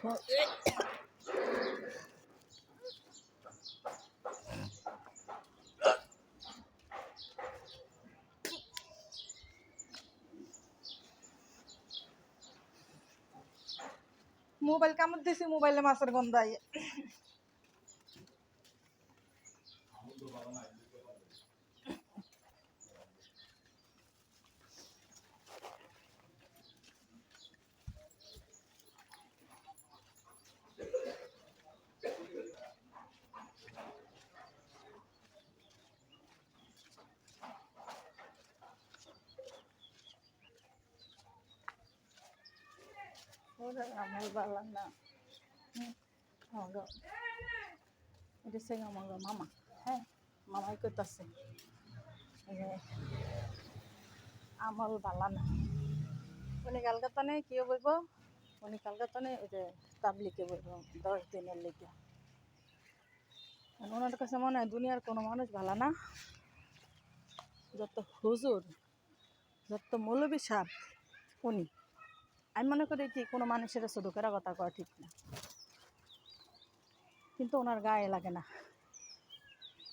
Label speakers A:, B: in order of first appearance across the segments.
A: Mobile কামড় দিছি, মোবাইলে মাছের গন্ধ আই। আমার ভালো না, এটা সে আমার মামা। হ্যাঁ, মামাই করতেছে আমল ভালো না। উনি কালকাতানে কি বলব, উনি কালকাতানে ওই যে তাবলিকে বলব 10 দিনের লেগে। ওনার কাছে মনে হয় দুনিয়ার কোনো মানুষ ভালো না, যত হুজুর, যত মৌলবী সাহেব উনি। আমি মনে করি কি কোনো মানুষের ছোটো করে কথা কওয়া ঠিক না, কিন্তু ওনার গায়ে লাগে না,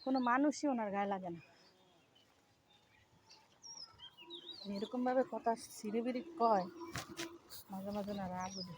A: কোনো মানুষই ওনার গায়ে লাগে না। এরকমভাবে কথা সিঁড়িবিড়ি কয়, মাঝে মাঝে না রাগ উঠে।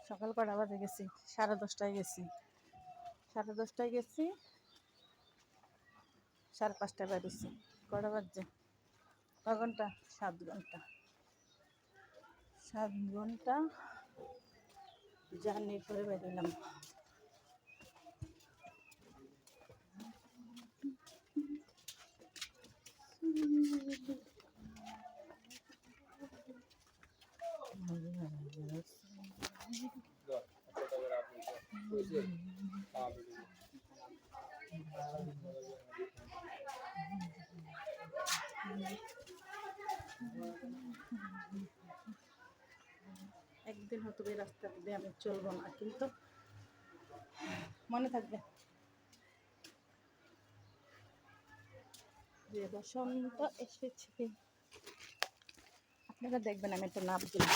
A: সকাল কটা বাজে গেছি? 10:30টায় গেছি, 10:30টায় গেছি, 5:30টায় বেরোছি। কটা বাজছে? কয় ঘন্টা? 7 ঘন্টা। 7 ঘন্টা জার্নি করে বেরোলাম। একদিন হয়তো এই রাস্তা দিয়ে আমি চলবো না, কিন্তু মনে থাকবে যে বসন্ত এসেছে। আপনারা দেখবেন আমি একটু নাপ দিলাম।